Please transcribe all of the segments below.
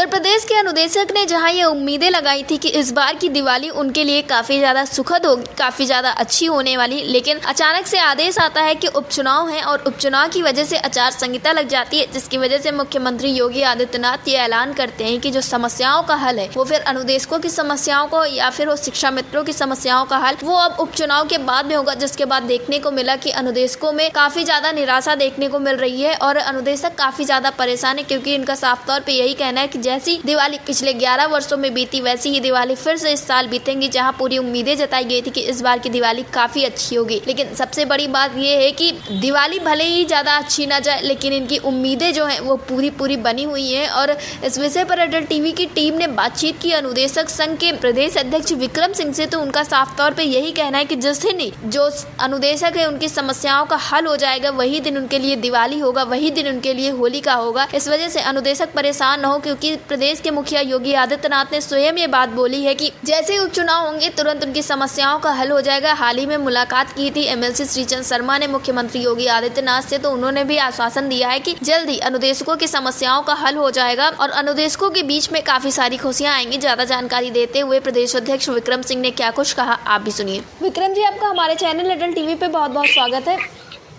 उत्तर प्रदेश के अनुदेशक ने जहां ये उम्मीदें लगाई थी कि इस बार की दिवाली उनके लिए काफ़ी ज़्यादा सुखद होगी, काफ़ी ज़्यादा अच्छी होने वाली, लेकिन अचानक से आदेश आता है कि उपचुनाव है और उपचुनाव की वजह से आचार संहिता लग जाती है, जिसकी वजह से मुख्यमंत्री योगी आदित्यनाथ ये ऐलान करते हैं कि जो समस्याओं का हल है वो फिर अनुदेशकों की समस्याओं को या फिर वो शिक्षा मित्रों की समस्याओं का हल वो अब उपचुनाव के बाद में होगा। जिसके बाद देखने को मिला कि अनुदेशकों में काफ़ी ज़्यादा निराशा देखने को मिल रही है और अनुदेशक काफ़ी ज़्यादा परेशान है, क्योंकि इनका साफ तौर पर यही कहना है कि जैसी दिवाली पिछले 11 वर्षों में बीती वैसी ही दिवाली फिर से इस साल बीतेंगी, जहां पूरी उम्मीदें जताई गई थी कि इस बार की दिवाली काफी अच्छी होगी। लेकिन सबसे बड़ी बात यह है कि दिवाली भले ही ज्यादा अच्छी ना जाए, लेकिन इनकी उम्मीदें जो हैं वो पूरी बनी हुई हैं। और इस विषय पर अडल टीवी की टीम ने बातचीत की अनुदेशक संघ के प्रदेश अध्यक्ष विक्रम सिंह से, तो उनका साफ तौर पर यही कहना है कि जिस दिन जो अनुदेशक है उनकी समस्याओं का हल हो जाएगा वही दिन उनके लिए दिवाली होगा, वही दिन उनके लिए होली का होगा। इस वजह से अनुदेशक परेशान न हो, क्योंकि प्रदेश के मुखिया योगी आदित्यनाथ ने स्वयं ये बात बोली है कि जैसे ही उपचुनाव होंगे तुरंत उनकी समस्याओं का हल हो जाएगा। हाल ही में मुलाकात की थी एमएलसी श्रीचंद शर्मा ने मुख्यमंत्री योगी आदित्यनाथ से, तो उन्होंने भी आश्वासन दिया है कि जल्द ही अनुदेशकों की समस्याओं का हल हो जाएगा और अनुदेशकों के बीच में काफी सारी खुशियां आएंगी। ज्यादा जानकारी देते हुए प्रदेश अध्यक्ष विक्रम सिंह ने क्या कुछ कहा, आप भी सुनिए। विक्रम जी, आपका हमारे चैनल अडल टीवी पे बहुत बहुत स्वागत है।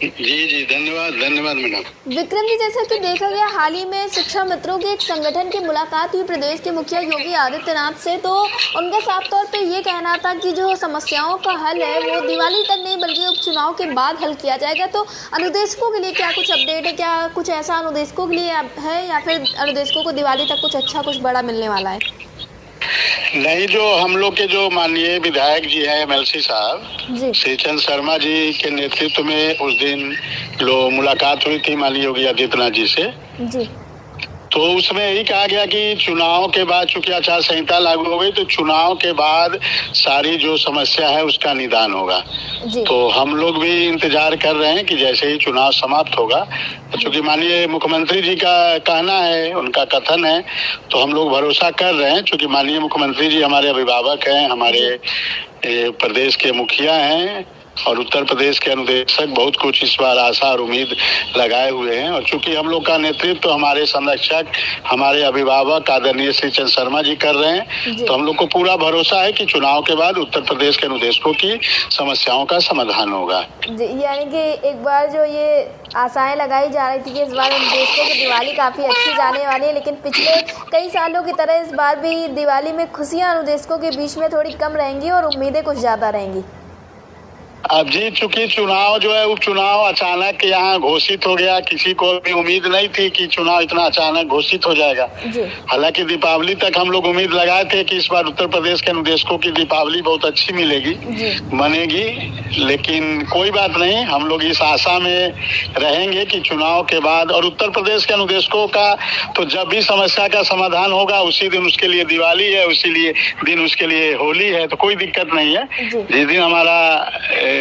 जी धन्यवाद मैडम। विक्रम जी, जैसा कि देखा गया हाल ही में शिक्षा मित्रों के एक संगठन की मुलाकात हुई प्रदेश के मुखिया योगी आदित्यनाथ से, तो उनका साफ तौर पे ये कहना था कि जो समस्याओं का हल है वो दिवाली तक नहीं बल्कि उपचुनाव के बाद हल किया जाएगा। तो अनुदेशकों के लिए क्या कुछ अपडेट है, क्या कुछ ऐसा अनुदेशकों के लिए है या फिर अनुदेशकों को दिवाली तक कुछ अच्छा कुछ बड़ा मिलने वाला है? नहीं, जो हम लोग के जो माननीय विधायक जी हैं एमएलसी साहब श्रीचंद शर्मा जी के नेतृत्व में उस दिन मुलाकात हुई थी माननीय योगी आदित्यनाथ जी से जी। तो उसमें यही कहा गया कि चुनाव के बाद चूंकि आचार संहिता लागू हो गई तो चुनाव के बाद सारी जो समस्या है उसका निदान होगा। तो हम लोग भी इंतजार कर रहे हैं कि जैसे ही चुनाव समाप्त होगा, चूंकि माननीय मुख्यमंत्री जी का कहना है, उनका कथन है, तो हम लोग भरोसा कर रहे हैं। चूंकि माननीय मुख्यमंत्री जी हमारे अभिभावक हैं, हमारे प्रदेश के मुखिया हैं और उत्तर प्रदेश के अनुदेशक बहुत कुछ इस बार आशा और उम्मीद लगाए हुए हैं। और चूंकि हम लोग का नेतृत्व हमारे संरक्षक, हमारे अभिभावक आदरणीय श्रीचंद शर्मा जी कर रहे हैं, तो हम लोग को पूरा भरोसा है कि चुनाव के बाद उत्तर प्रदेश के अनुदेशकों की समस्याओं का समाधान होगा। यानी कि एक बार जो ये आशाएं लगाई जा रही थी कि इस बार अनुदेशकों की दिवाली काफी अच्छी जाने वाली है, लेकिन पिछले कई सालों की तरह इस बार भी दिवाली में खुशियां अनुदेशकों के बीच में थोड़ी कम रहेंगी और उम्मीदें कुछ ज्यादा रहेंगी। अब जी, चूंकि चुनाव जो है उपचुनाव अचानक यहाँ घोषित हो गया, किसी को भी उम्मीद नहीं थी कि चुनाव इतना अचानक घोषित हो जाएगा। हालांकि दीपावली तक हम लोग उम्मीद लगाए थे कि इस बार उत्तर प्रदेश के अनुदेशकों की दीपावली बहुत अच्छी मिलेगी, बनेगी, लेकिन कोई बात नहीं, हम लोग इस आशा में रहेंगे कि चुनाव के बाद और उत्तर प्रदेश के अनुदेशकों का तो जब भी समस्या का समाधान होगा उसी दिन उसके लिए दिवाली है, उसी लिए दिन उसके लिए होली है, तो कोई दिक्कत नहीं है। जिस दिन हमारा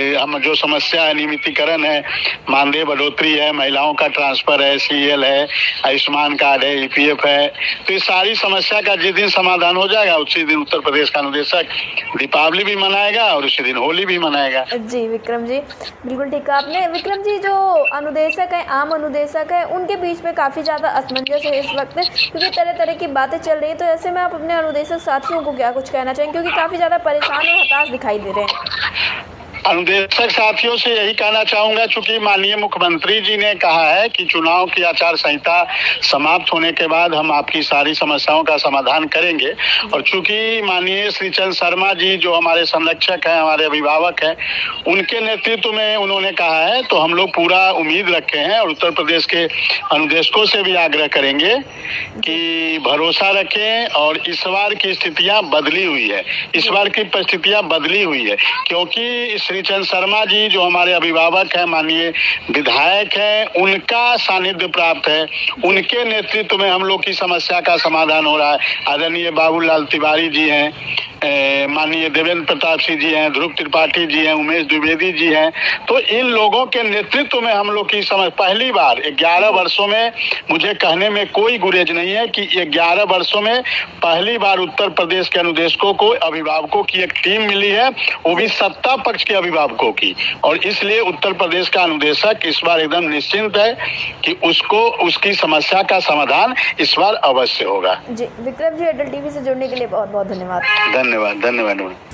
हम जो समस्या है, नियमितीकरण है, मानदेय बढ़ोतरी है, महिलाओं का ट्रांसफर है, सीएल है, आयुष्मान कार्ड है, ईपीएफ है, तो इस सारी समस्या का जिस दिन समाधान हो जाएगा उसी दिन उत्तर प्रदेश का अनुदेशक दीपावली भी मनाएगा और उसी दिन होली भी मनाएगा। जी विक्रम जी, बिल्कुल ठीक है आपने। विक्रम जी, जो अनुदेशक है, आम अनुदेशक है, उनके बीच में काफी ज्यादा असमंजस है इस वक्त, क्योंकि तरह तरह की बातें चल रही है। तो ऐसे में आप अपने अनुदेशक साथियों को क्या कुछ कहना चाहेंगे, क्योंकि काफी ज्यादा परेशान और हताश दिखाई दे रहे हैं? अनुदेशक साथियों से यही कहना चाहूंगा, चूंकि माननीय मुख्यमंत्री जी ने कहा है कि चुनाव की आचार संहिता समाप्त होने के बाद हम आपकी सारी समस्याओं का समाधान करेंगे, और चूंकि माननीय श्रीचंद शर्मा जी जो हमारे संरक्षक हैं, हमारे अभिभावक हैं, उनके नेतृत्व में उन्होंने कहा है, तो हम लोग पूरा उम्मीद रखे हैं और उत्तर प्रदेश के अनुदेशकों से भी आग्रह करेंगे कि भरोसा रखें। और इस बार की स्थितियां बदली हुई है, इस बार की परिस्थितियां बदली हुई है, क्योंकि श्रीचंद शर्मा जी जो हमारे अभिभावक हैं, माननीय विधायक हैं, उनका सानिध्य प्राप्त है, उनके नेतृत्व में हम लोग की समस्या का समाधान हो रहा है। आदरणीय बाबूलाल तिवारी जी हैं, माननीय देवेंद्र प्रताप सिंह जी हैं, ध्रुव त्रिपाठी जी हैं, उमेश द्विवेदी जी हैं, तो इन लोगों के नेतृत्व में हम लोग की पहली बार 11 वर्षों में, मुझे कहने में कोई गुरेज नहीं है कि 11 वर्षों में पहली बार उत्तर प्रदेश के अनुदेशकों को, अभिभावकों की एक टीम मिली है, वो भी सत्ता पक्ष के अभिभावकों की, और इसलिए उत्तर प्रदेश का अनुदेशक इस बार एकदम निश्चिंत है कि उसको उसकी समस्या का समाधान इस बार अवश्य होगा। जी, विक्रम जी, एयरटेल टीवी से जुड़ने के लिए बहुत बहुत धन्यवाद। धन्यवाद।